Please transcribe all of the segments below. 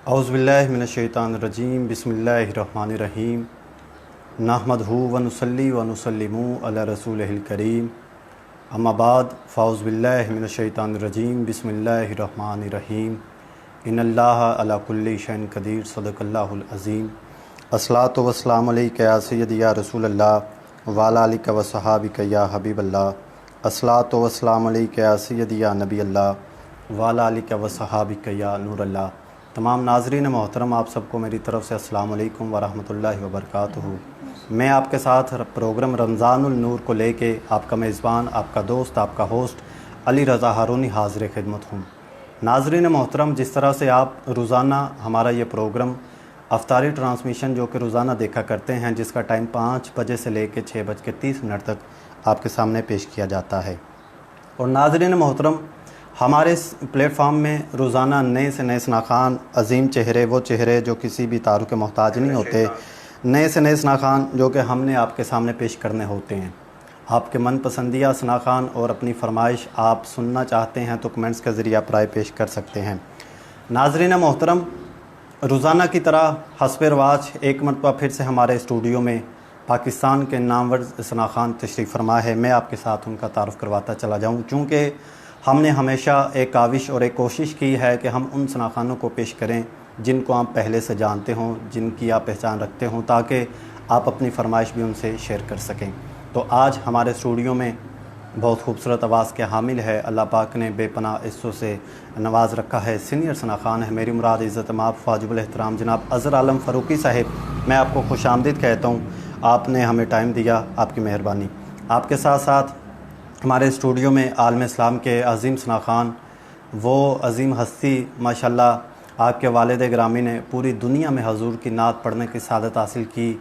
औज़ुबिल्लाहि मिनश्शैतानिर्रजीम बिस्मिल्लाहिर्रहमानिर्रहीम नहमदहु व नुसल्ली व नुसल्लिमु अला रसूलिहिल करीम अम्मा बाद फ़ाउज़ुबिल्लाहि मिनश्शैतानिर्रजीम बिस्मिल्लाहिर्रहमानिर्रहीम इन्नल्लाहा अला कुल्लि शैइन क़दीर सदक़ल्लाहुल अज़ीम। अस्सलातु वस्सलामु अलैका या सय्यदी या रसूलल्लाह व अला आलिका व सहाबिका या हबीबल्लाह। अस्सलातु वस्सलामु अलैका या सय्यदी या नबी अल्लाह व अला आलिका व सहाबिका या नूरल्लाह। तमाम नाज़रीन मोहतरम, आप सबको मेरी तरफ़ से अस्सलामु अलैकुम व रहमतुल्लाहि व बरकातुहू। मैं आपके साथ प्रोग्राम रमज़ानुल नूर को लेके आपका मेज़बान, आपका दोस्त, आपका होस्ट अली रज़ा हारूनी हाज़िर खिदमत हूँ। नाज़रीन मोहतरम, जिस तरह से आप रोज़ाना हमारा ये प्रोग्राम अफ्तारी ट्रांसमिशन जो कि रोज़ाना देखा करते हैं, जिसका टाइम 5 बजे से लेकर 6:30 तक आपके सामने पेश किया जाता है। और नाज़रीन मोहतरम, हमारे इस प्लेटफार्म में रोज़ाना नए से नए शनाखान, अजीम चेहरे, वो चेहरे जो किसी भी तारुफ के मोहताज नहीं होते, नए से नए शनाखान जो कि हमने आपके सामने पेश करने होते हैं। आपके मन पसंदीदा शनाखान और अपनी फरमाइश आप सुनना चाहते हैं तो कमेंट्स के ज़रिए आप राय पेश कर सकते हैं। नाज़रीन मोहतरम, रोज़ाना की तरह हस्बे रवाज एक मरतबा फिर से हमारे स्टूडियो में पाकिस्तान के नामवर शनाखान तशरीफ़ फरमा है। मैं आपके साथ उनका तारुफ़ करवाता चला जाऊँ, चूँकि हमने हमेशा एक काविश और एक कोशिश की है कि हम उन शनाखानों को पेश करें जिनको आप पहले से जानते हों, जिनकी आप पहचान रखते हों, ताकि आप अपनी फरमाइश भी उनसे शेयर कर सकें। तो आज हमारे स्टूडियो में बहुत खूबसूरत आवाज़ के हामिल है, अल्लाह पाक ने बेपनाह इस्सों से नवाज़ रखा है, सीनियर शनाखान है, मेरी मुराद इज़्ज़त माब फाजिबुल एहतराम जनाब अज़हर आलम फ़ारूकी साहिब। मैं आपको खुशामदीद कहता हूँ, आपने हमें टाइम दिया, आपकी मेहरबानी। आपके साथ साथ हमारे स्टूडियो में आलम इस्लाम के अज़ीम शनाखान, वो अज़ीम हस्ती माशाल्लाह, आपके वालिद ग्रामी ने पूरी दुनिया में हजूर की नात पढ़ने की सादत हासिल की।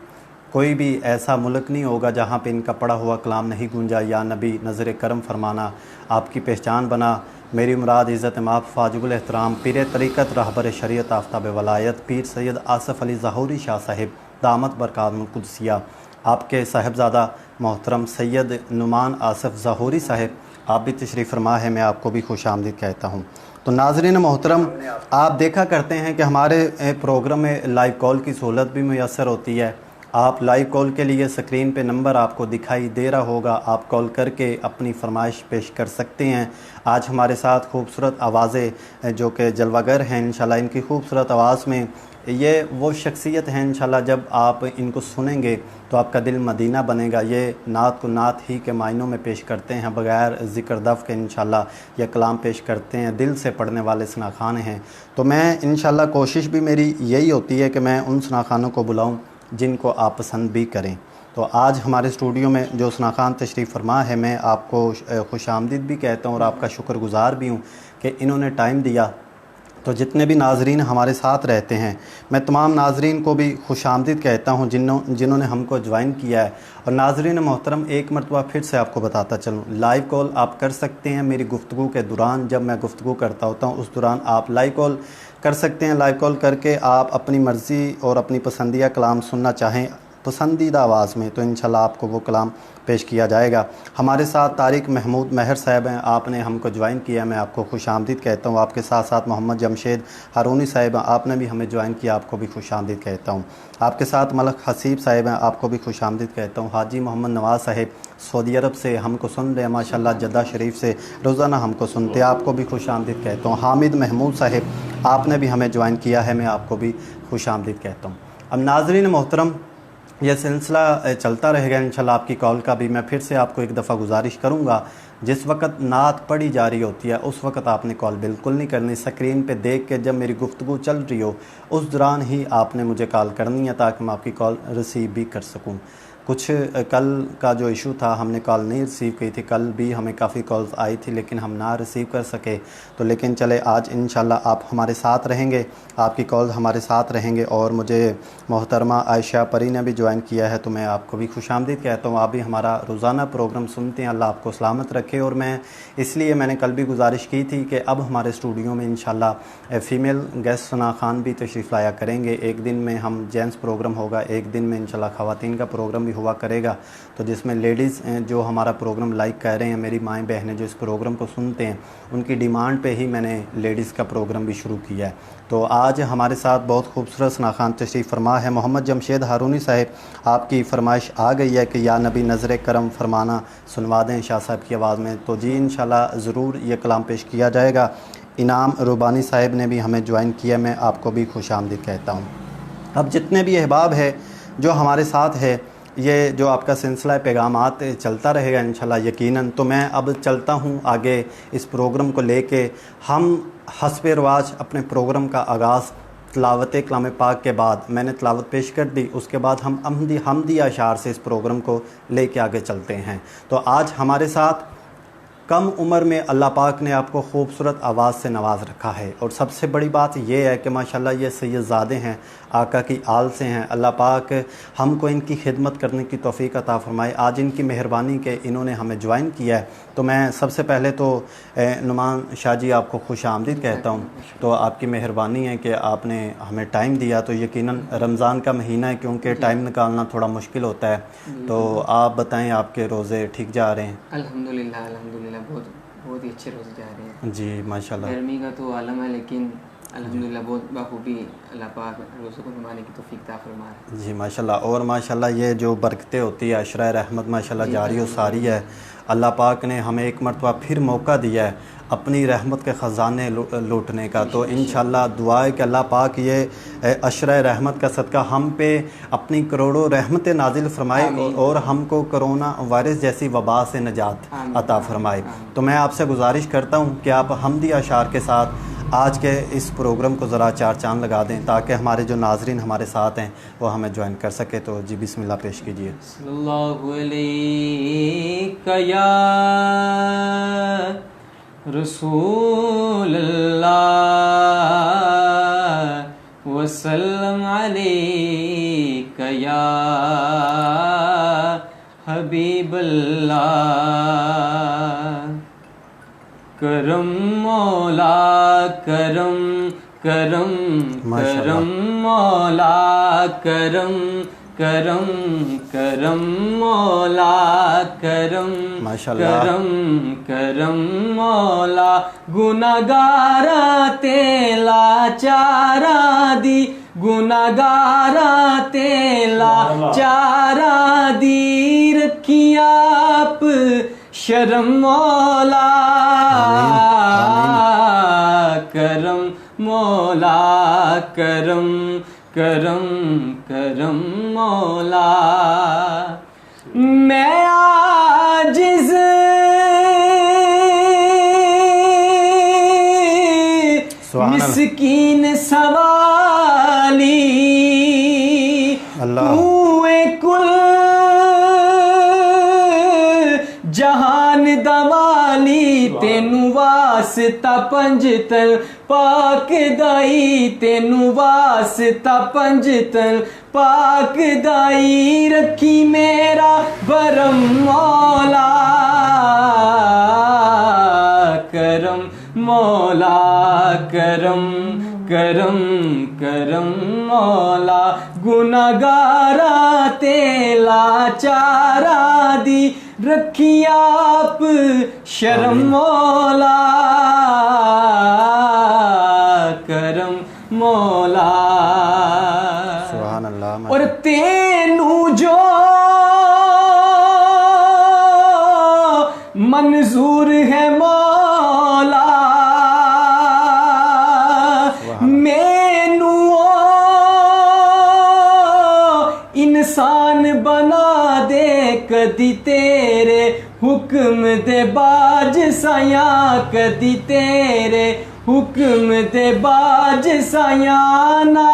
कोई भी ऐसा मुल्क नहीं होगा जहाँ पे इनका पढ़ा हुआ कलाम नहीं गूंजा। या नबी नज़र करम फरमाना आपकी पहचान बना। मेरी मुराद इज़्ज़त माब फाजिबुल एहतराम पीर तरीक़त रहबर शरीयत आफ्ताब वलायत पीर सैयद आसफ़ अली ज़हूरी शाह साहिब दामत बरकातुहुल कुद्सिया, आपके साहिबज़ादा मोहतरम सैयद नुमान आसफ़ ज़हूरी साहिब, आप भी तशरीफ़ फरमा है। मैं आपको भी खुशामदीद कहता हूँ। तो नाज़रीन मोहतरम, आप देखा करते हैं कि हमारे प्रोग्राम में लाइव कॉल की सहूलत भी मैसर होती है। आप लाइव कॉल के लिए स्क्रीन पे नंबर आपको दिखाई दे रहा होगा, आप कॉल करके अपनी फरमाइश पेश कर सकते हैं। आज हमारे साथ खूबसूरत आवाज़ें जो कि जलवागर हैं इंशाल्लाह, इनकी खूबसूरत आवाज़ में ये वो शख्सियत हैं इंशाल्लाह, जब आप इनको सुनेंगे तो आपका दिल मदीना बनेगा। ये नात को नात ही के मायनों में पेश करते हैं, बग़ैर ज़िक्र दफ़ के इंशाल्लाह ये कलाम पेश करते हैं, दिल से पढ़ने वाले शनाखान हैं। तो मैं इंशाल्लाह कोशिश भी मेरी यही होती है कि मैं उन शनाखानों को बुलाऊँ जिनको आप पसंद भी करें। तो आज हमारे स्टूडियो में जो शनाखान तशरीफ़ फरमा है, मैं आपको खुशामदीद भी कहता हूँ और आपका शुक्रगुज़ार भी हूँ कि इन्होंने टाइम दिया। तो जितने भी नाज़रीन हमारे साथ रहते हैं, मैं तमाम नाज़रीन को भी खुशामदीद कहता हूँ जिन्होंने हमको ज्वाइन किया है। और नाज़रीन मोहतरम, एक मरतबा फिर से आपको बताता चलूँ, लाइव कॉल आप कर सकते हैं मेरी गुफ्तगू के दौरान। जब मैं गुफ्तगू करता होता हूँ उस दौरान आप लाइव कॉल कर सकते हैं। लाइव कॉल करके आप अपनी मर्ज़ी और अपनी पसंदीदा कलाम सुनना चाहें पसंदीदा आवाज़ में, तो इंशाल्लाह आपको वो कलाम पेश किया जाएगा। हमारे साथ तारिक महमूद महर साहब हैं, आपने हमको ज्वाइन किया, मैं आपको खुशामदीद कहता हूँ। आपके साथ साथ मोहम्मद जमशेद हारूनी साहब हैं, आपने भी हमें ज्वाइन किया, आपको भी खुशामदीद कहता हूँ। आपके साथ मलक हसीब साहब हैं, आपको भी खुशामदीद कहता हूँ। हाजी मोहम्मद नवाज़ साहब सऊदी अरब से हमको सुन रहे हैं माशाल्लाह, जद्दा शरीफ से रोज़ाना हमको सुनते हैं, आपको भी खुशामदीद कहता हूँ। हामिद महमूद साहब, आपने भी हमें ज्वाइन किया है, मैं आपको भी खुशामदीद कहता हूँ। अब नाज़रीन मोहतरम, यह सिलसिला चलता रहेगा इंशाल्लाह। आपकी कॉल का भी मैं फिर से आपको एक दफ़ा गुजारिश करूंगा, जिस वक्त नात पढ़ी जा रही होती है उस वक्त आपने कॉल बिल्कुल नहीं करनी। स्क्रीन पे देख के जब मेरी गुफ्तगू चल रही हो उस दौरान ही आपने मुझे कॉल करनी है, ताकि मैं आपकी कॉल रिसीव भी कर सकूं। कुछ कल का जो इशू था, हमने कॉल नहीं रिसीव की थी। कल भी हमें काफ़ी कॉल्स आई थी लेकिन हम ना रिसीव कर सके। तो लेकिन चले, आज इंशाल्लाह आप हमारे साथ रहेंगे, आपकी कॉल हमारे साथ रहेंगे। और मुझे मोहतरमा आयशा परी ने भी ज्वाइन किया है, तो मैं आपको भी खुशामदीद कहता हूँ। आप भी हमारा रोज़ाना प्रोग्राम सुनते हैं, अल्लाह आपको सलामत रखे। और मैं इसलिए मैंने कल भी गुजारिश की थी कि अब हमारे स्टूडियो में इंशाल्लाह फ़ीमेल गेस्ट शनाखान भी तशरीफ़ लाया करेंगे। एक दिन में हम जेंट्स प्रोग्राम होगा, एक दिन में इंशाल्लाह ख़वातीन का प्रोग्राम भी हुआ करेगा, तो जिसमें लेडीज़ जो हमारा प्रोग्राम लाइक कर रहे हैं, मेरी माएँ बहनें जो इस प्रोग्राम को सुनते हैं, उनकी डिमांड पे ही मैंने लेडीज़ का प्रोग्राम भी शुरू किया है। तो आज हमारे साथ बहुत खूबसूरत सनाखान तशरीफ़ फरमा है मोहम्मद जमशेद हारूनी साहब। आपकी फरमाइश आ गई है कि या नबी नज़र करम फरमाना सुनवा दें शाह साहब की आवाज़ में, तो जी इंशाल्लाह ज़रूर ये कलाम पेश किया जाएगा। इनाम रुबानी साहब ने भी हमें ज्वाइन किया, मैं आपको भी खुश आमदीद कहता हूँ। अब जितने भी अहबाब है जो हमारे साथ है, ये जो आपका सिलसिला पैगामात चलता रहेगा इंशाल्लाह यकीनन। तो मैं अब चलता हूँ आगे इस प्रोग्राम को लेके। हम हस्ब रवाज अपने प्रोग्राम का आगाज़ तिलावत कलाम पाक के बाद मैंने तिलावत पेश कर दी, उसके बाद हम हमदी अशार से इस प्रोग्राम को लेके आगे चलते हैं। तो आज हमारे साथ कम उम्र में अल्लाह पाक ने आपको खूबसूरत आवाज़ से नवाज़ रखा है, और सबसे बड़ी बात यह है कि माशाल्लाह ये सैयदज़ादे हैं, आका की आल से हैं। अल्लाह पाक हमको इनकी खिदमत करने की तौफ़ीक अता फ़रमाए। आज इनकी मेहरबानी के इन्होंने हमें ज्वाइन किया है। तो मैं सबसे पहले तो नुमान शाह जी आपको खुश आमदीद कहता हूँ। तो आपकी मेहरबानी है कि आपने हमें टाइम दिया। तो यकीनन रमज़ान का महीना है, क्योंकि टाइम निकालना थोड़ा मुश्किल होता है। तो आप बताएँ, आपके रोज़े ठीक जा रहे हैं? अल्हम्दुलिल्लाह अल्हम्दुलिल्लाह, बहुत ही अच्छे रोज़े जा रहे हैं जी माशाल्लाह। गर्मी का तो आलम है, लेकिन अल्हम्दुलिल्लाह बहुत बखूबी अल्लाह पाक रोज़ों को निभाने की तौफीक अता फरमाए। जी माशाल्लाह। और माशाल्लाह ये जो बरकतें होती है, अशरा रहमत माशाल्लाह जारी और सारी है। अल्लाह पाक ने हमें एक मरतबा फिर मौका दिया है अपनी रहमत के ख़जाने लूटने का। तो इंशाल्लाह दुआ है कि अल्लाह पाक ये अशरा रहमत का सदका हम पे अपनी करोड़ों रहमतें नाजिल फरमाए और हमको कोरोना वायरस जैसी वबा से निजात अता फरमाए। तो मैं आपसे गुजारिश करता हूँ कि आप हमदी अशार के साथ आज के इस प्रोग्राम को ज़रा चार चांद लगा दें, ताकि हमारे जो नाजरीन हमारे साथ हैं वो हमें ज्वाइन कर सके। तो जी बिस्मिल्लाह पेश कीजिए। सल्लल्लाहु अलैका या रसूल अल्लाह वसल्लम अलैका या हबीब अल्लाह। करम मौला करम करम करम मौला करम करम करम मौला करम करम करम मौला। गुनागारा तेला चारा दी गुनागारा तेला चारा दी रखिया आप शर्म मौला। करम मौला करम करम करम मौला। मैं आजिज़ मिस्कीन सवाली तूए कुल जहान दवाली। तेनू वास्ता पंजतन पाक दाई तेनू वास्ता पंजतन पाक दाई रखी मेरा भरम मौला। करम मौला करम करम करम मौला। गुनागारा तेला चारा दी रखी आप शर्म मौला। करम मौला। सुभान अल्लाह। और तेनू जो मंजूर है मौला मैनू इंसान बना दे। कदी तेरे हुक्म दे बाज साया कदी तेरे हुक्म दे बाज साया ना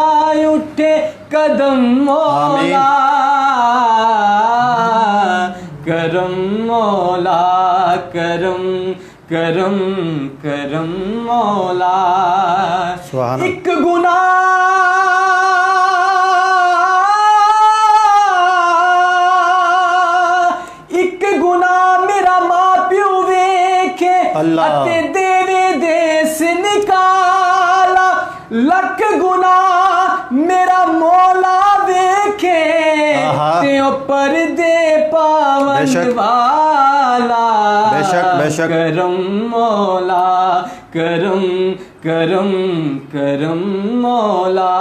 उठे कदम मौला। करम मौला करम करम करम मौला। एक गुनाह मेरा मां प्यो वेखे अते देवे देस निकाला। लख गुनाह मेरा मौला वेखे ते ओ पर्दे पावन बेशक, वाला, बेशक बेशक करम मौला, करम करम करम मौला।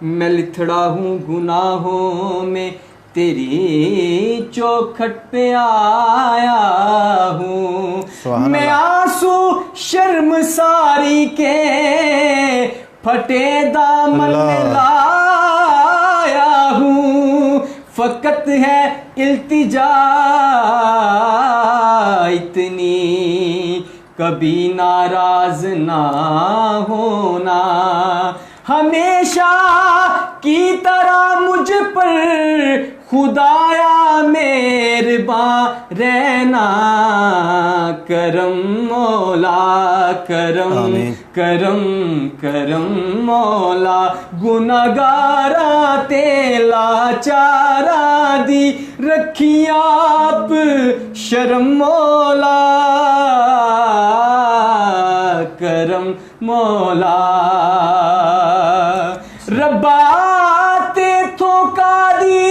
मैं लिथड़ा हूँ गुनाहों में, तेरी चौखट पे आया हूँ। सुभान मैं अल्लाह। आंसू शर्मसारी के फटे दामन में अल्लाह। लाया हूँ। फकत है इल्तिजा इतनी, कभी नाराज ना होना। हमेशा की तरह मुझ पर खुदाया मेहरबान रहना। करम मौला, करम आमीन। करम करम मौला। गुनाहगारा तेला चारा दी रखी आप शर्म मौला। करम मौला। रब्बा ते थोका दी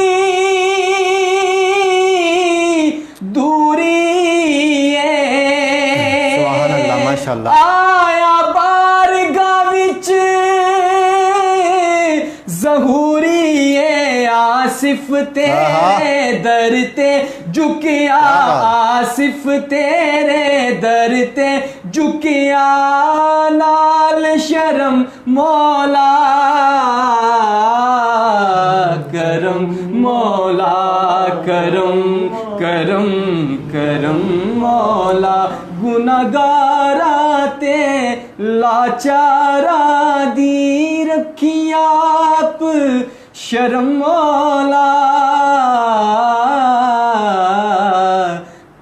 दूरी सुभान अल्लाह, माशाअल्लाह। आया बारगाह विच ज़हूरी आसिफ तेरे दर ते झुकिया। आसिफ तेरे दर ते झुकिया। नाल शर्म मौला। करम मौला, करम करम करम मौला। गुनाहगारा ते लाचारा दी रखी आप शर्म मौला।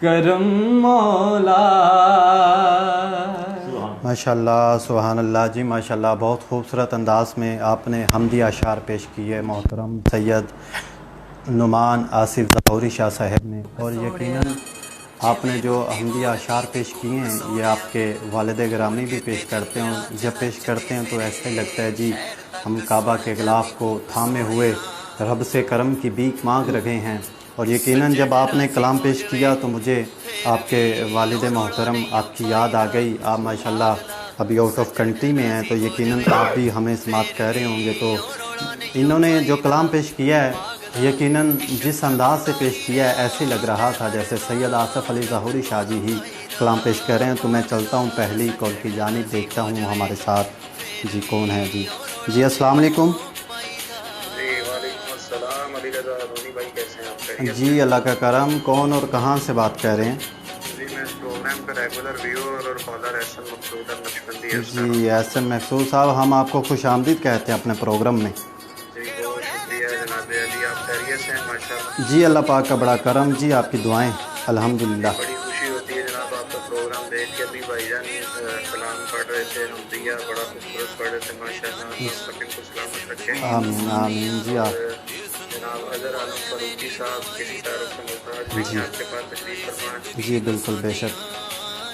करम मौला। माशाल्लाह, सुभान अल्लाह जी, माशाल्लाह। बहुत खूबसूरत अंदाज में आपने हमदी अशार पेश किए मोहतरम सैयद नुमान आसिफ ज़हूरी शाह साहब ने। और यकीनन आपने जो हमदी अशार पेश किए हैं ये आपके वालिद गिरामी भी पेश करते हैं। जब पेश करते हैं तो ऐसा ही लगता है जी हम काबा के गिलाफ को थामे हुए रब से करम की भीख मांग रहे हैं। और यकीनन जब आपने कलाम पेश किया तो मुझे आपके वालिद मोहतरम आपकी याद आ गई। आप माशाल्लाह अभी आउट ऑफ कंट्री में हैं तो यकीनन आप भी हमें समात कह रहे होंगे। तो इन्होंने जो कलाम पेश किया है यकीनन जिस अंदाज से पेश किया है ऐसे लग रहा था जैसे सैयद आसिफ अली ज़हूरी शाह जी ही कलाम पेश कर रहे हैं। तो मैं चलता हूँ पहली कॉल की जानिब, देखता हूँ हमारे साथ जी कौन है। जी अस्सलाम वालेकुम। जी अल्लाह का करम। कौन और कहाँ से बात कर रहे हैं? जी मैं इस प्रोग्राम का रेगुलर व्यूअर और कॉलर एहसन मकसूद नक्शबंदी। जी एहसन मकसूद साहब, हम आपको खुशामदीद कहते हैं अपने प्रोग्राम में। जी बहुत शुक्रिया जनाब अली, आप खैरियत से हैं? माशाल्लाह जी अल्लाह पाक का बड़ा करम जी, आपकी दुआएं अल्हम्दुलिल्लाह। बड़ी खुशी होती है जनाब आपका प्रोग्राम देख के। अभी भाईजान कलाम पढ़ रहे थे, हमदिया बड़ा खूबसूरत पढ़ रहे थे माशाल्लाह। मुस्तकिल को सलामत रखें। आमीन आमीन जी। आप जनाब अजहर आलम फारूकी साहब किसी तारुफ से मुहताज भी आपके पास तशरीफ फरमाएं। जी बिल्कुल बेशक।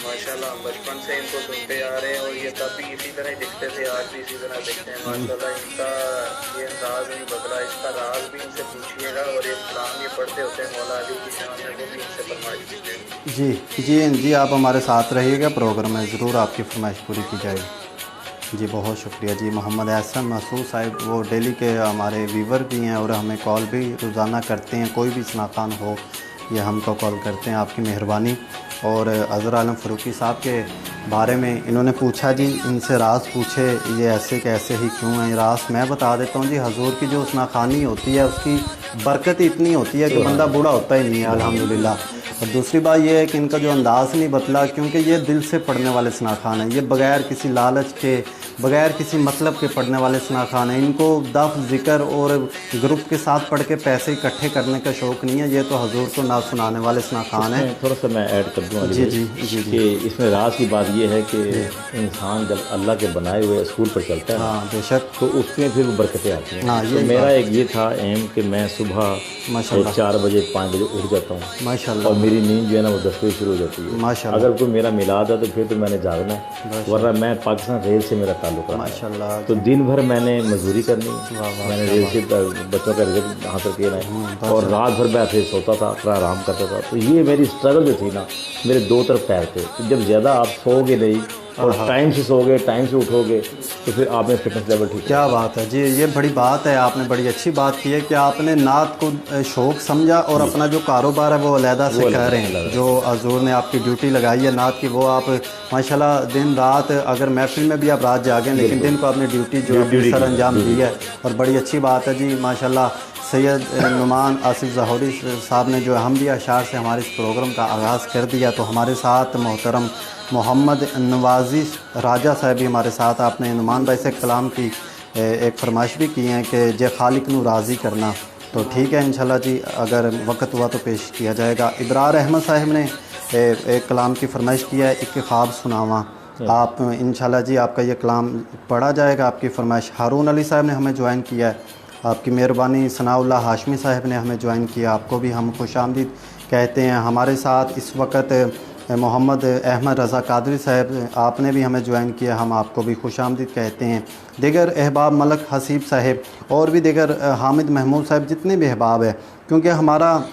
माशाल्लाह हम बचपन से इनको सुनते आ रहे हैं और ये तब भी इसी तरह दिखते थे, आज भी इसी तरह दिखते हैं माशाल्लाह। इनका ये अंदाज नहीं बदला, इसका राज भी इनसे पूछिएगा। और ये कलाम ये पढ़ते होते हैं मौला अली की शान में, वो भी इनसे फरमाइश कीजिए। जी आप हमारे साथ रहिएगा, प्रोग्राम में ज़रूर आपकी फरमाइश पूरी की जाएगी। जी बहुत शुक्रिया जी। मोहम्मद एहसन मसूद साहब वो डेली के हमारे व्यूवर भी हैं और हमें कॉल भी रोज़ाना करते हैं। कोई भी स्नाखान हो ये हमको कॉल करते हैं, आपकी मेहरबानी। और अज़हर आलम फ़ारूकी साहब के बारे में इन्होंने पूछा जी, इनसे राज पूछे ये ऐसे कैसे ही क्यों हैं। राज मैं बता देता हूँ जी, हजूर की जो स्नाखानी होती है उसकी बरकत इतनी होती है कि बंदा बूढ़ा होता ही नहीं है अल्हम्दुलिल्लाह। और दूसरी बात यह है कि इनका जो अंदाज़ नहीं बदला, क्योंकि ये दिल से पढ़ने वाले स्नाखान हैं। ये बग़ैर किसी लालच के, बग़ैर किसी मतलब के पढ़ने वाले स्नाखान हैं। इनको दफ़ ज़िक्र और ग्रुप के साथ पढ़ के पैसे इकट्ठे करने का शौक़ नहीं है। ये तो हजूर को ना सुनाने वाले स्नाखान हैं। थोड़ा सा मैं ऐड कर दूँ जी जी जी कि इसमें राज की बात ये है कि इंसान जब अल्लाह के बनाए हुए असूल पर चलता है हाँ बेशक, तो उसमें फिर वो बरकतें आती हैं। हाँ, तो यही मेरा बात। एक ये था एम कि मैं सुबह माशाल्लाह 4 बजे 5 बजे उठ जाता हूँ और माशाल्लाह मेरी नींद जो है ना वो 10 बजे शुरू हो जाती है। माशाल्लाह। अगर कोई मेरा मिलाद है तो फिर तो मैंने जागना है, वरना मैं पाकिस्तान रेल से मेरा ताल्लुक़ रहा है। माशाल्लाह। तो दिन भर मैंने मजदूरी करनी, मैंने रिजल्ट बच्चों का रिजल्ट हासिल किया और रात भर मैं फिर सोता था, अपना आराम करता था। तो ये मेरी स्ट्रगल जो थी ना, मेरे दो तरफ पैर थे। तो जब ज़्यादा आप सोओगे नहीं और टाइम से सोओगे, टाइम से उठोगे, तो फिर आप में फिटनेस लेवल ठीक। क्या बात है जी, ये बड़ी बात है, आपने बड़ी अच्छी बात की है कि आपने नात को शौक़ समझा और अपना जो कारोबार है वो अलहदा से कर रहे हैं। जो हजूर ने आपकी ड्यूटी लगाई है नात की, वो आप माशाल्लाह दिन रात, अगर महफिल में भी आप रात जागें लेकिन दिन को अपनी ड्यूटी जो सर अंजाम दी है, और बड़ी अच्छी बात है जी माशाल्लाह। सैयद नुमान आसिफ ज़हूरी साहब ने जो हमदिया अशार से हमारे इस प्रोग्राम का आगाज़ कर दिया, तो हमारे साथ मोहतरम मोहम्मद नवाजी राजा साहब भी हमारे साथ। आपने नुमान भाई से कलाम की एक फरमाइश भी की है कि जे खालिक नू राज़ी करना, तो ठीक है इंशाल्लाह जी, अगर वक्त हुआ तो पेश किया जाएगा। इब्रार अहमद साहब ने एक कलाम की फरमाइश किया है, एक ख्वाब सुनावा। आप इंशाल्लाह जी आपका ये कलाम पढ़ा जाएगा, आपकी फरमाइश। हारून अली साहब ने हमें ज्वाइन किया है, आपकी मेहरबानी। सनाउल्लाह हाशमी साहब ने हमें ज्वाइन किया, आपको भी हम खुशामदीद कहते हैं। हमारे साथ इस वक्त मोहम्मद अहमद रज़ा कादरी साहब, आपने भी हमें ज्वाइन किया, हम आपको भी खुशामदीद कहते हैं। दिगर अहबाब मलक हसीब साहब और भी दिगर हामिद महमूद साहब, जितने भी अहबाब है, क्योंकि हमारा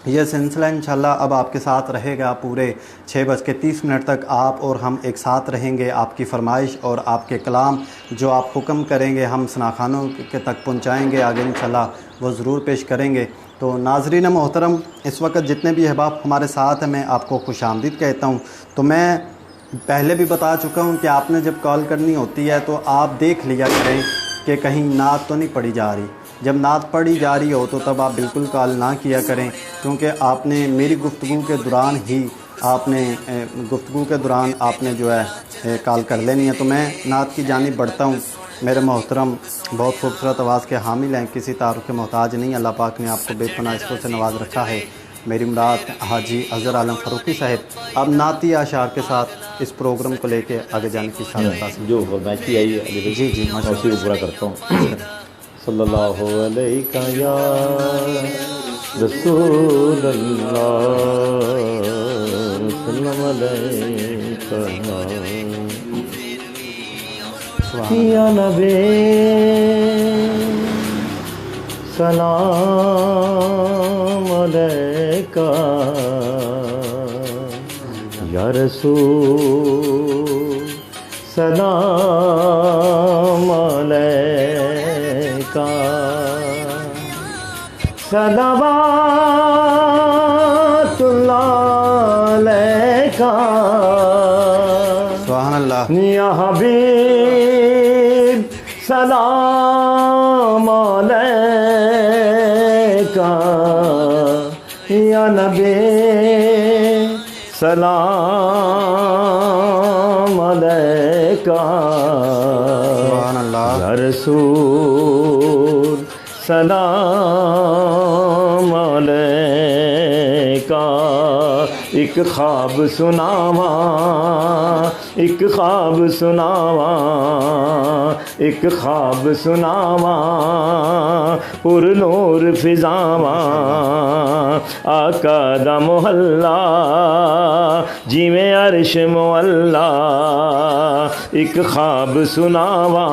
यह सिलसिला इंशाल्लाह अब आपके साथ रहेगा पूरे 6:30 तक। आप और हम एक साथ रहेंगे। आपकी फरमाइश और आपके कलाम जो आप हुक्म करेंगे हम सनाखानों के तक पहुँचाएँगे, आगे इंशाल्लाह वो ज़रूर पेश करेंगे। तो नाज़रीन मोहतरम, इस वक्त जितने भी अहबाब हमारे साथ हैं, मैं आपको खुशामदीद कहता हूँ। तो मैं पहले भी बता चुका हूँ कि आपने जब कॉल करनी होती है तो आप देख लिया करें कि कहीं नात तो नहीं पढ़ी जा रही। जब नात पढ़ी जा रही हो तो तब आप बिल्कुल कॉल ना किया करें, क्योंकि आपने मेरी गुफ्तगू के दौरान ही आपने जो है कॉल कर लेनी है। तो मैं नात की जानिब बढ़ता हूँ। मेरे मोहतरम बहुत खूबसूरत आवाज़ के हामिल हैं, किसी तारुफ के मोहताज नहीं। अल्लाह पाक ने आपको बेपनाह इश्क़ों से नवाज रखा है। मेरी मुराद हाजी अज़हर आलम फ़ारूकी साहब अब नाती अशार के साथ इस प्रोग्राम को लेके आगे जाने की शादत हासिल। जो फरमाइश की आई है जी जी मैं उसी को पूरा करता हूँ। सल्लल्लाहु अलैका या रसूल अल्लाह, सल्लल्लाहु अलैका या नबी, सलाम अलैका या रसूल, सलाम अलैका, सलावतुल्लाह अलैका सुभान अल्लाह। या हबीब सलाम अलैका या नबी सलाम अलैका सुभान अल्लाह। या रसूल सलाम अलैका। एक ख्वाब सुनावा, एक ख्वाब सुनावा, एक ख्वाब सुनावा, पुरनूर फिजावा, आका दा मोहल्ला जिवें अर्श मुअल्ला। एक ख्वाब सुनावा,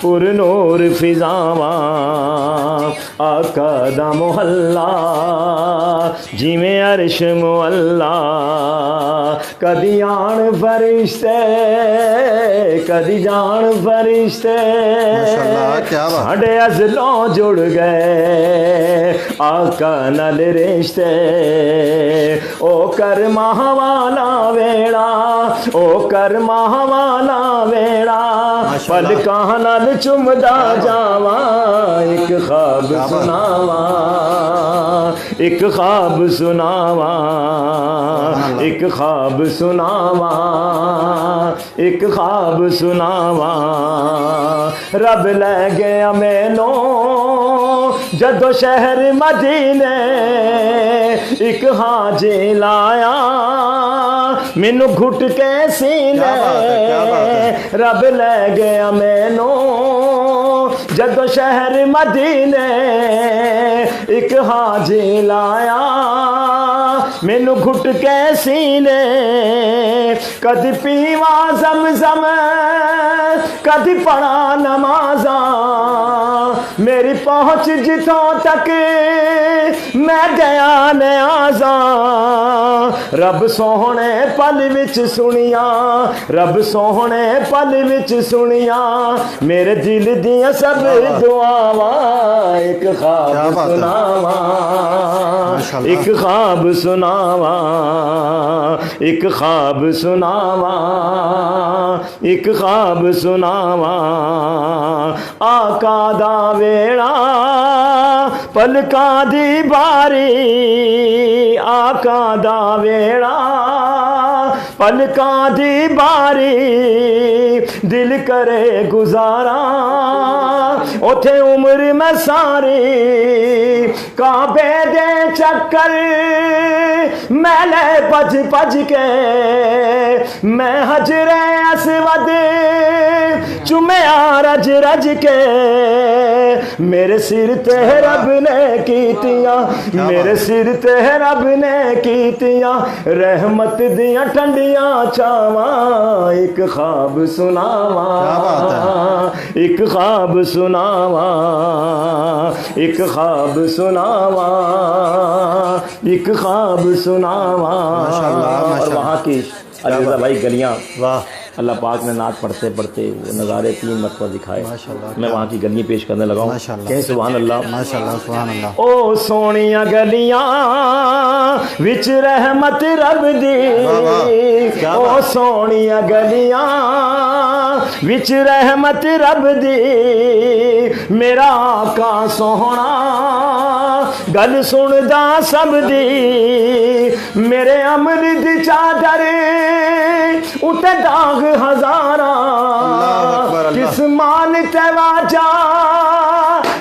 पुरनूर फिजावा, आका दा मोहल्ला जिवें अर्श मुअल्ला। कदी आन फरिश्ते, कदी जान फरिश्ते, माशाअल्लाह क्या बात। साढ़े अज़लों जुड़ गए आका नाल रिश्ते। ओ कर माहवाला वेड़ा, ओ कर माहवाला वेड़ा, पलकां नाल चुमदा जावा। एक ख्वाब सुनावा, एक ख्वाब सुनावा, एक ख्वाब सुनावा, एक ख्वाब सुनावा। रब ले गया मैनू जदों शहर मदीने, एक हाजी लाया मैनू घुट के सीने। रब ले गया मैनू जदों शहर मदीने, एक हाजी लाया मैनू घुट के सीने कदी पीवा ज़म-ज़म कदी पढ़ा नमाज़ा मेरी पहुँच जिथों तक मैं गया न्याज़ा रब सोहने पल विच सुनिया रब सोहने पल विच सुनिया मेरे दिल दियां सब दुआवां एक ख्वाब सुनावा एक ख्वाब सुनावा एक ख्वाब सुनावा एक ख्वाब सुनावा आका दा वेड़ा पलकां दी बारी आका दा वेड़ा पलकां दी बारी दिल करे गुजारा उथे उम्र में सारी काबे दे चक्कर मैले भज भज के मैं हजरे असवद चुमया रज रज के मेरे सिर ते रब ने कीतियां मेरे सिर ते रब ने कीतियां रहमत दियां ठंडियां छावां एक ख्वाब सुनावा एक ख्वाब सुनावा एक ख्वाब सुनावा एक ख्वाब सुनावा। और वहाँ की अलीजा भाई गलियाँ वाह अल्लाह पाक ने नात पढ़ते पढ़ते वो नज़ारे 3 मरतबा दिखाए। मैं वहाँ की गलियाँ पेश करने लगा हूँ। कहें सुभान अल्लाह माशाल्लाह सुभान अल्लाह। ओ सोनिया गलियाँ विच रहमत रब दी ओ सोनिया गलियाँ विच रहमत रब दी मेरा आका सोहना गल सुनदा सब दी मेरे अमर दी चादर उते दाग हजारा किस मान ते वाजा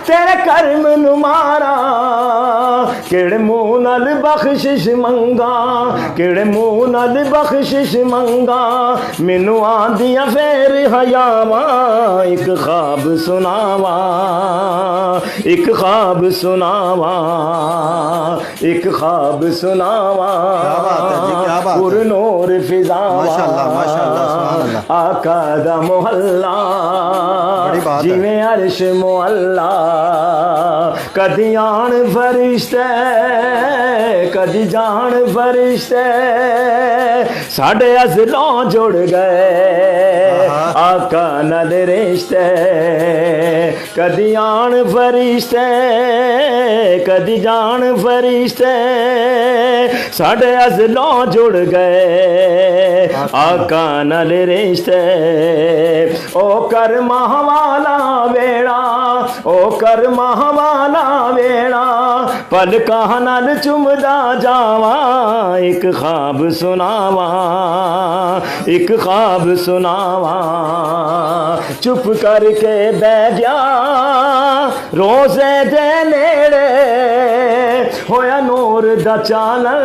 तेरे कर्म नु मारा केड़े मुंह नाल बख्शिश मंगा केड़े मुंह नाल बख्शिश मंगा मैनू आंदियां फेर हयावा एक ख्वाब सुनावा एक ख्वाब सुनावा एक ख्वाब सुनावा पुर नूर फिजावा आका दा मोहल्ला जिवें अर्श मुअल्ला कदी आन फरिश्ते कदी जान फरिश्ते साढ़े अज़लों जुड़ गए आका नाल रिश्ते कदी आन फरिश्ते कदी जान फरिश्ते साढ़े अज़लों जुड़ गए आका नाल रिश्ते ओ कर महवाला वेड़ा ओ कर महवाला वेड़ा पलकां नाल चुमदा जावा एक ख्वाब सुनावा एक ख्वाब सुनावा चुप करके बह गया रोज़े दे नेड़े होया नूर दा चानन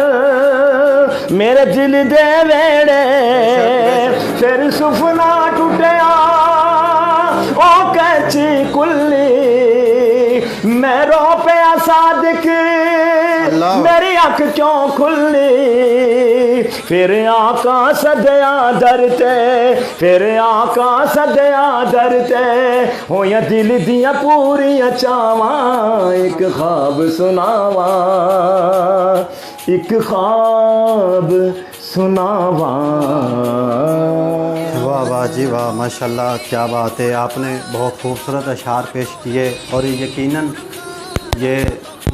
मेरे दिल दे वेड़े फिर सुफना टुटिया ओ कैची कुल्ली मैं रो पिया सादिक मेरी अख क्यों खुली फिर आका सदया दरते फिर आका सदया दरते होया दिल दिया पूरी चावा एक ख्वाब सुनावा एक ख्वाब सुनावा। वाह वाह जी वाह माशाल्लाह क्या बात है। आपने बहुत खूबसूरत अशार पेश किए और यकीनन ये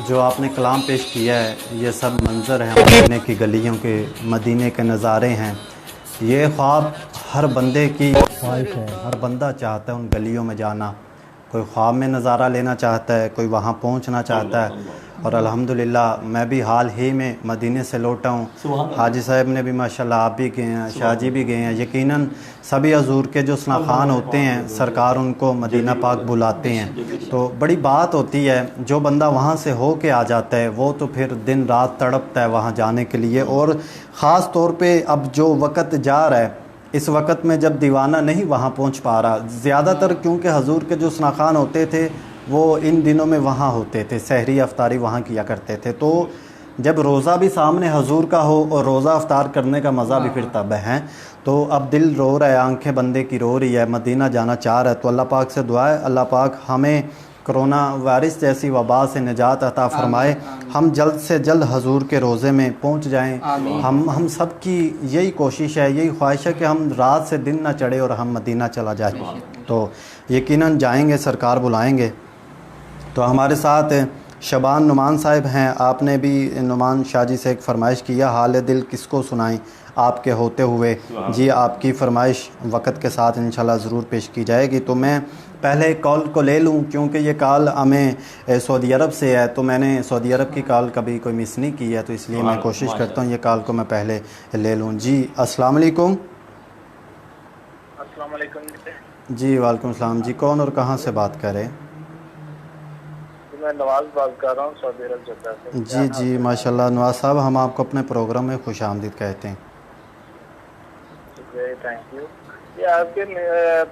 जो आपने कलाम पेश किया है ये सब मंज़र हैं मदीने की गलियों के मदीने के नज़ारे हैं। ये ख्वाब हर बंदे की ख्वाहिश है, हर बंदा चाहता है उन गलियों में जाना। कोई ख्वाब में नज़ारा लेना चाहता है, कोई वहाँ पहुँचना चाहता है। और अल्हम्दुलिल्लाह मैं भी हाल ही में मदीने से लौटा हूँ। हाजी साहब ने भी माशाल्लाह, आप भी गए हैं, शाहजी भी गए हैं। यकीनन सभी हजूर के जो सनाखान होते हैं सरकार उनको मदीना पाक बुलाते हैं, तो बड़ी बात होती है। जो बंदा वहाँ से हो के आ जाता है वो तो फिर दिन रात तड़पता है वहाँ जाने के लिए। और ख़ास तौर पे अब जो वक़्त जा रहा है इस वक्त में जब दीवाना नहीं वहाँ पहुँच पा रहा ज़्यादातर, क्योंकि हजूर के जो सनाखान होते थे वो इन दिनों में वहाँ होते थे, सहरी अफ्तारी वहाँ किया करते थे। तो जब रोज़ा भी सामने हजूर का हो और रोज़ा अफ्तार करने का मज़ा भी फिर तब है। तो अब दिल रो रहा है, आंखें बंदे की रो रही है, मदीना जाना चाह रहा है, तो अल्लाह पाक से दुआ है अल्लाह पाक हमें कोरोना वायरस जैसी वबा से निजात अता फ़रमाए, हम जल्द से जल्द हजूर के रोज़े में पहुंच जाएं। हम सब की यही कोशिश है, यही ख्वाहिश है कि हम रात से दिन ना चढ़े और हम मदीना चला जाए। तो यकीनन जाएंगे, सरकार बुलाएंगे। तो हमारे साथ शबान नुमान साहिब हैं। आपने भी नुमान शाह जी से एक फ़रमाइश किया, हाल दिल किसको सुनाएं आपके होते हुए। जी आपकी फ़रमाइश वक़्त के साथ इंशाल्लाह ज़रूर पेश की जाएगी। तो मैं पहले कॉल को ले लूँ क्योंकि ये कॉल हमें सऊदी अरब से है, तो मैंने सऊदी अरब की कॉल कभी कोई मिस नहीं की है, तो इसलिए मैं कोशिश करता हूँ ये कॉल को मैं पहले ले लूँ। जी अस्सलाम वालेकुम। अस्सलाम वालेकुम जी वालेकुम सलाम। जी कौन और कहाँ से बात करें? मैं नवाज़ बात कर रहा हूँ सऊदी अरब जद्दा से। जी जी माशाल्लाह नवाज साहब, हम आपको अपने प्रोग्राम में खुशामदीद कहते हैं। Thank you. ये आपके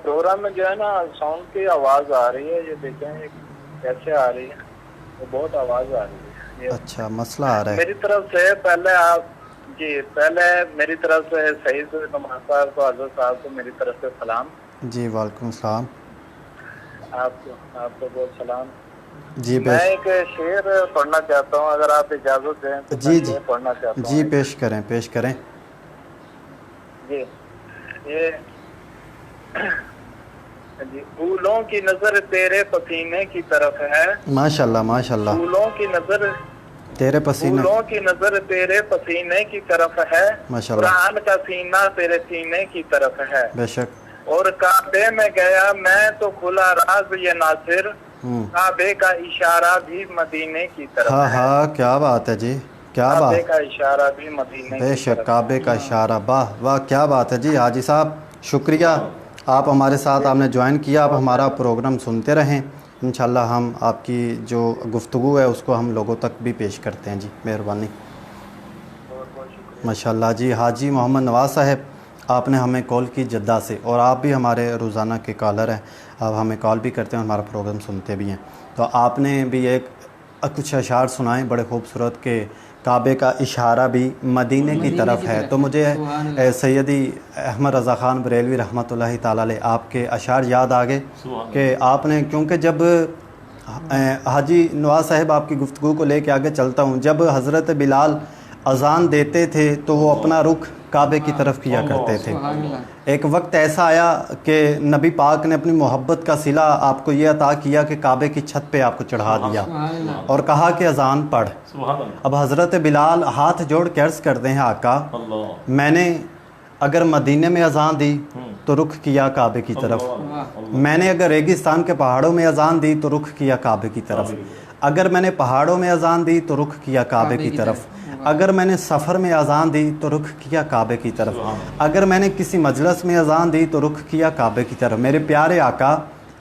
प्रोग्राम में जो है ना साउंड की आवाज़ आ रही है, ये देखें ये कैसे आ रही है, वो बहुत आवाज़ आ रही है। ये अच्छा मसला आ रहा है। मेरी तरफ से पहले आप जी पहले मेरी तरफ से सईद नवाज साहब को, हज़रत साहब को मेरी तरफ से सलाम। जी वालेकुम सलाम। आपको बहुत सलाम। जी मैं एक शेर पढ़ना चाहता हूँ, अगर आप इजाज़त दें तो जी जी पढ़ना चाहता हूँ। जी पेश करें पेश करें। जी ये जी फूलों की नजर तेरे पसीने की तरफ है। माशाल्लाह माशाल्लाह। फूलों की नजर तेरे पसीने, फूलों की नजर तेरे पसीने की तरफ है। माशाल्लाह। कुरान का सीना तेरे सीने की तरफ है। बेशक। और काबे में गया मैं तो खुला राज ये नासिर, काबे का इशारा भी मदीने की तरफ हाँ है। हाँ क्या बात है जी, क्या काबे बात। का इशारा भी मदीने की बेशक तरफ काबे का इशारा, वाह वाह क्या बात है जी। हाजी साहब शुक्रिया, आप हमारे साथ आपने ज्वाइन किया। आप हमारा प्रोग्राम सुनते रहें, इंशाल्लाह हम आपकी जो गुफ्तगू है उसको हम लोगों तक भी पेश करते हैं। जी मेहरबानी। माशाल्लाह। जी हाजी मोहम्मद नवाज़ साहब, आपने हमें कॉल की जद्दा से, और आप भी हमारे रोज़ाना के कॉलर हैं, आप हमें कॉल भी करते हैं, हमारा प्रोग्राम सुनते भी हैं। तो आपने भी एक कुछ अशार सुनाए बड़े खूबसूरत के काबे का इशारा भी मदीने की तरफ है। तो मुझे सैयदी अहमद रज़ा ख़ान बरेलवी रहमतुल्लाहि ताला अलैह आपके अशार याद आ गए कि आपने, क्योंकि जब हाजी नवाज़ साहब आपकी गुफ्तगू को लेके आगे चलता हूँ, जब हज़रत बिलाल अज़ान देते थे तो वो अपना रुख काबे की तरफ किया करते थे। एक वक्त ऐसा आया कि नबी पाक ने अपनी मोहब्बत का सिला आपको ये अता किया कि काबे की छत पे आपको चढ़ा दिया और कहा कि अज़ान पढ़। अब हज़रत बिलाल हाथ जोड़ के अर्ज़ करते हैं, आका मैंने अगर मदीने में अज़ान दी तो रुख किया काबे की तरफ, मैंने अगर रेगिस्तान के पहाड़ों में अज़ान दी तो रुख किया काबे की तरफ, अगर मैंने पहाड़ों में अज़ान दी तो रुख किया काबे की तरफ, अगर मैंने सफ़र में अज़ान दी तो रुख किया काबे की तरफ, अगर मैंने किसी मजलिस में अज़ान दी तो रुख किया काबे की तरफ। मेरे प्यारे आका,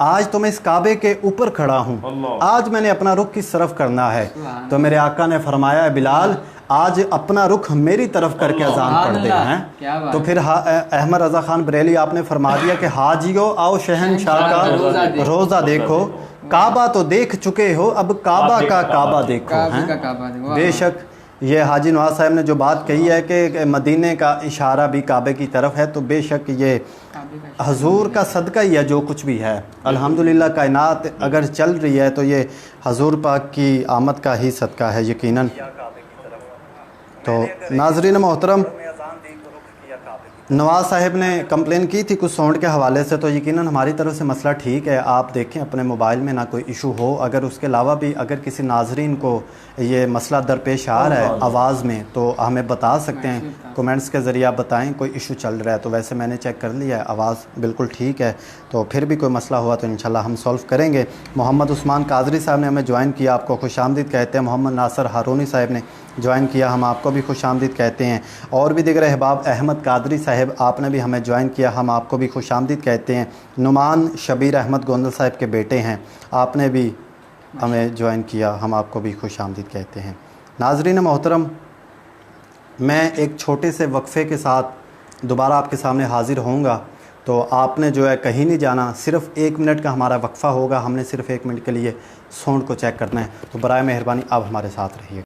आज तो मैं इस काबे के ऊपर खड़ा हूँ, आज मैंने अपना रुख किस तरफ करना है। तो मेरे आका ने फरमाया, बिलाल आज अपना रुख मेरी तरफ करके अज़ान पढ़ दे हैं। तो फिर अहमद रज़ा ख़ान बरेली आपने फरमा दिया कि हाजियो आओ शहनशाह का रोज़ा देखो, काबा तो देख चुके हो अब काबा का काबा देखो हैं। बेशक ये हाजी नवाज साहब ने जो बात कही है कि मदीने का इशारा भी काबे की तरफ है, तो बेशक ये हजूर का सदका ही है जो कुछ भी है। अल्हम्दुलिल्लाह कायनात अगर चल रही है तो ये हजूर पाक की आमद का ही सदका है यकीनन। तो नाजरीन मोहतरम, नवाज़ साहब ने कंप्लेन की थी कुछ साउंड के हवाले से, तो यकीनन हमारी तरफ से मसला ठीक है। आप देखें अपने मोबाइल में ना कोई इशू हो, अगर उसके अलावा भी अगर किसी नाजरीन को ये मसला दरपेश आ रहा है आवाज़ में तो हमें बता सकते हैं, कमेंट्स के ज़रिए आप बताएं कोई इशू चल रहा है। तो वैसे मैंने चेक कर लिया है, आवाज़ बिल्कुल ठीक है, तो फिर भी कोई मसला हुआ तो इंशाल्लाह हम सॉल्व करेंगे। मोहम्मद उस्मान कादरी साहब ने हमें ज्वाइन किया, आपको खुशामदीद कहते हैं। मोहम्मद नासर हारूनी साहब ने ज्वाइन किया, हम आपको भी खुशामदीद कहते हैं। और भी दिगर अहबाब, अहमद कादरी साहब आपने भी हमें ज्वाइन किया, हम आपको भी खुशामदीद कहते हैं। नुमान शबीर अहमद गोंदल साहब के बेटे हैं, आपने भी हमें ज्वाइन किया, हम आपको भी खुशामदीद कहते हैं। नाजरीन मोहतरम, मैं एक छोटे से वक्फ़े के साथ दोबारा आपके सामने हाज़िर होऊंगा, तो आपने जो है कहीं नहीं जाना, सिर्फ़ 1 मिनट का हमारा वक्फ़ा होगा, हमने सिर्फ़ 1 मिनट के लिए साउंड को चेक करना है। तो बराए मेहरबानी आप हमारे साथ रहिए।